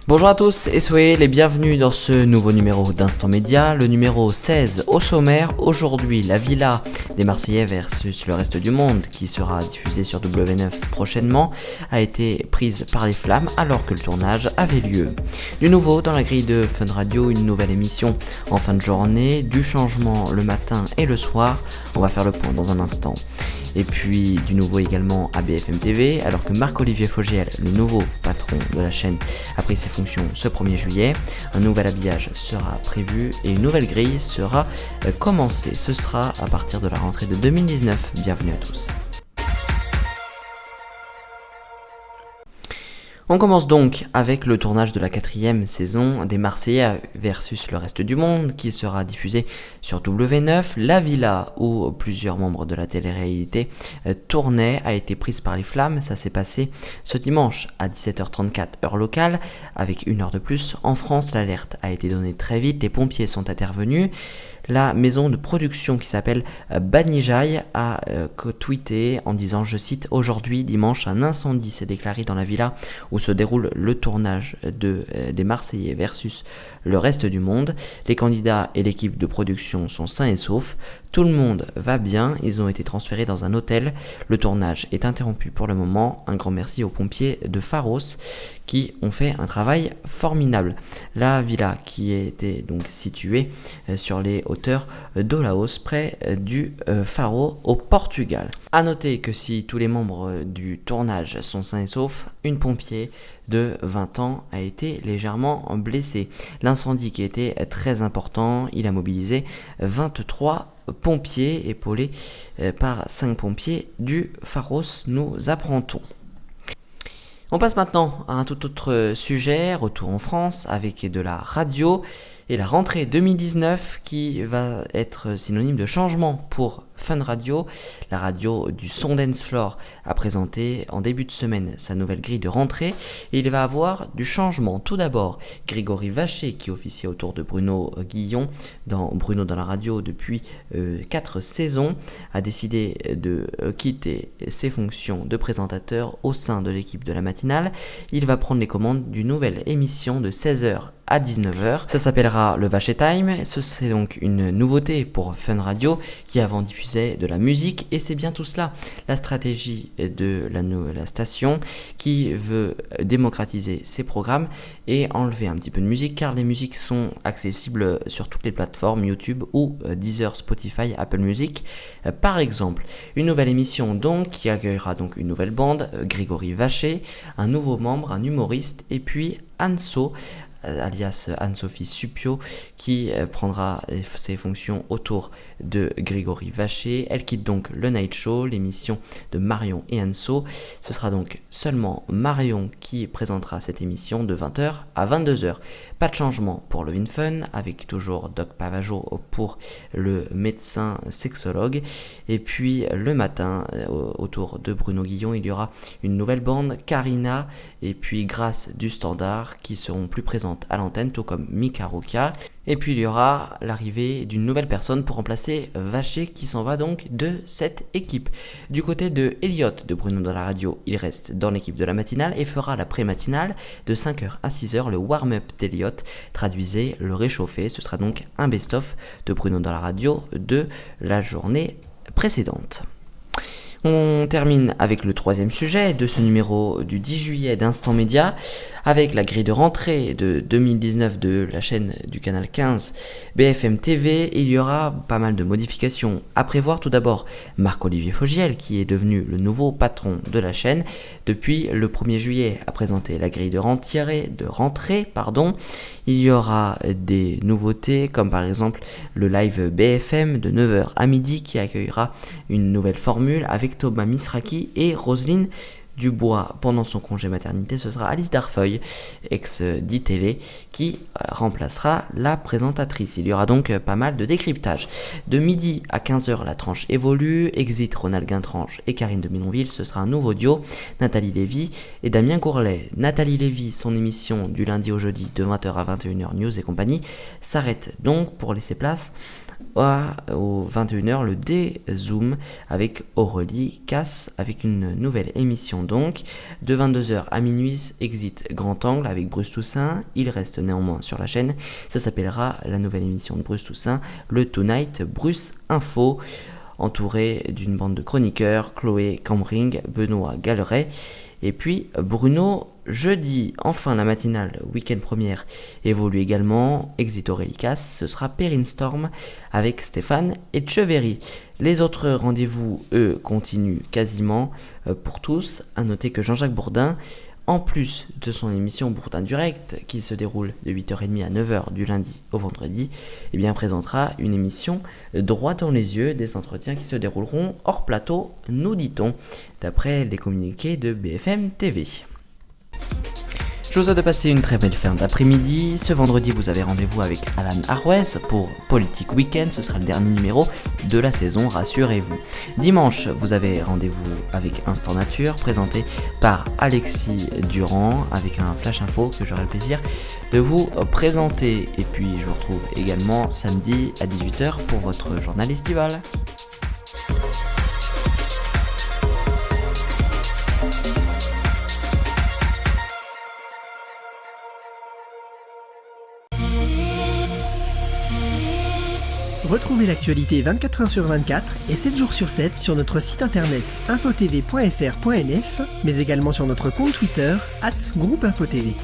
Bonjour à tous et soyez les bienvenus dans ce nouveau numéro d'Instant Média, le numéro 16 au sommaire. Aujourd'hui, la Villa des Marseillais versus le reste du monde, qui sera diffusée sur W9 prochainement, a été prise par les flammes alors que le tournage avait lieu. Du nouveau dans la grille de Fun Radio, une nouvelle émission en fin de journée, du changement le matin et le soir. On va faire le point dans un instant. Et puis du nouveau également à BFM TV, alors que Marc-Olivier Fogiel, le nouveau patron de la chaîne, a pris ses fonctions ce 1er juillet. Un nouvel habillage sera prévu et une nouvelle grille sera commencée. Ce sera à partir de la rentrée de 2019. Bienvenue à tous. On commence donc avec le tournage de la 4e saison des Marseillais versus le reste du monde qui sera diffusé sur W9. La Villa où plusieurs membres de la télé-réalité tournaient a été prise par les flammes. Ça s'est passé ce dimanche à 17h34 heure locale avec une heure de plus. En France, l'alerte a été donnée très vite. Les pompiers sont intervenus. La maison de production qui s'appelle Banijay a tweeté en disant, je cite, « Aujourd'hui, dimanche, un incendie s'est déclaré dans la villa où se déroule le tournage des Marseillais versus le reste du monde. Les candidats et l'équipe de production sont sains et saufs. Tout le monde va bien. Ils ont été transférés dans un hôtel. Le tournage est interrompu pour le moment. Un grand merci aux pompiers de Pharos qui ont fait un travail formidable. » La villa qui était donc située sur les hauteurs d'Olaos, près du Faro au Portugal. A noter que si tous les membres du tournage sont sains et saufs, une pompier de 20 ans a été légèrement blessée. L'incendie qui était très important, il a mobilisé 23 pompiers épaulés par 5 pompiers du Pharos, nous apprend-on. On passe maintenant à un tout autre sujet, retour en France avec de la radio et la rentrée 2019 qui va être synonyme de changement pour Fun Radio. La radio du Son Dance Floor a présenté en début de semaine sa nouvelle grille de rentrée et il va avoir du changement. Tout d'abord, Grégory Vacher qui officie autour de Bruno Guillon dans Bruno dans la radio depuis 4 saisons a décidé de quitter ses fonctions de présentateur au sein de l'équipe de la matinale. Il va prendre les commandes d'une nouvelle émission de 16h à 19h. Ça s'appellera le Vacher Time. Ce serait donc une nouveauté pour Fun Radio qui avant diffusait de la musique et c'est bien tout cela. La stratégie de la station qui veut démocratiser ses programmes et enlever un petit peu de musique car les musiques sont accessibles sur toutes les plateformes YouTube ou Deezer, Spotify, Apple Music par exemple. Une nouvelle émission donc qui accueillera donc une nouvelle bande, Grégory Vacher, un nouveau membre, un humoriste et puis Anso alias Anne-Sophie Supio qui prendra ses fonctions autour de Grégory Vacher. Elle quitte donc le Night Show, l'émission de Marion et Anso. Ce sera donc seulement Marion qui présentera cette émission de 20h à 22h. Pas de changement pour le Fun avec toujours Doc Pavageau pour le médecin sexologue. Et puis le matin, autour de Bruno Guillon, il y aura une nouvelle bande, Karina et puis Grâce du Standard qui seront plus présentes à l'antenne, tout comme Mika Rokia. Et puis il y aura l'arrivée d'une nouvelle personne pour remplacer Vacher qui s'en va donc de cette équipe. Du côté de Elliot de Bruno dans la radio, il reste dans l'équipe de la matinale et fera la pré-matinale de 5h à 6h, le warm-up d'Elliot, traduisez le réchauffé. Ce sera donc un best-of de Bruno dans la radio de la journée précédente. On termine avec le 3e sujet de ce numéro du 10 juillet d'Instant Média, avec la grille de rentrée de 2019 de la chaîne du canal 15 BFM TV. Il y aura pas mal de modifications à prévoir. Tout d'abord, Marc-Olivier Fogiel, qui est devenu le nouveau patron de la chaîne depuis le 1er juillet, a présenté la grille de rentrée. Il y aura des nouveautés, comme par exemple le live BFM de 9h à midi, qui accueillera une nouvelle formule avec Thomas Misraki et Roselyne Dubois. Pendant son congé maternité, ce sera Alice Darfeuille, ex-d'ITélé, qui remplacera la présentatrice. Il y aura donc pas mal de décryptage. De midi à 15h, la tranche évolue. Exit Ronald Guintrange et Karine de Minonville, ce sera un nouveau duo, Nathalie Lévy et Damien Gourlet. Nathalie Lévy, son émission du lundi au jeudi de 20h à 21h, News et compagnie, s'arrête donc pour laisser place Aux 21h, le D-Zoom avec Aurélie Casse, avec une nouvelle émission donc. De 22h à minuit, Exit Grand Angle avec Bruce Toussaint. Il reste néanmoins sur la chaîne. Ça s'appellera, la nouvelle émission de Bruce Toussaint, le Tonight Bruce Info, entouré d'une bande de chroniqueurs, Chloé Cambring, Benoît Galleret et puis Bruno Jeudi. Enfin, la matinale week-end première évolue également. Exit Aurélie Casse, ce sera Perrine Storm avec Stéphane Etcheverry. Les autres rendez-vous, eux, continuent quasiment pour tous. À noter que Jean-Jacques Bourdin, en plus de son émission Bourdin Direct, qui se déroule de 8h30 à 9h du lundi au vendredi, présentera une émission droit dans les yeux, des entretiens qui se dérouleront hors plateau, nous dit-on, d'après les communiqués de BFM TV. Je vous souhaite de passer une très belle fin d'après-midi. Ce vendredi, vous avez rendez-vous avec Alan Arwes pour Politique Weekend. Ce sera le dernier numéro de la saison, rassurez-vous. Dimanche, vous avez rendez-vous avec Instant Nature, présenté par Alexis Durand, avec un flash info que j'aurai le plaisir de vous présenter. Et puis, je vous retrouve également samedi à 18h pour votre journal estival. Retrouvez l'actualité 24h sur 24 et 7 jours sur 7 sur notre site internet infotv.fr.nf, mais également sur notre compte Twitter @groupeinfotv.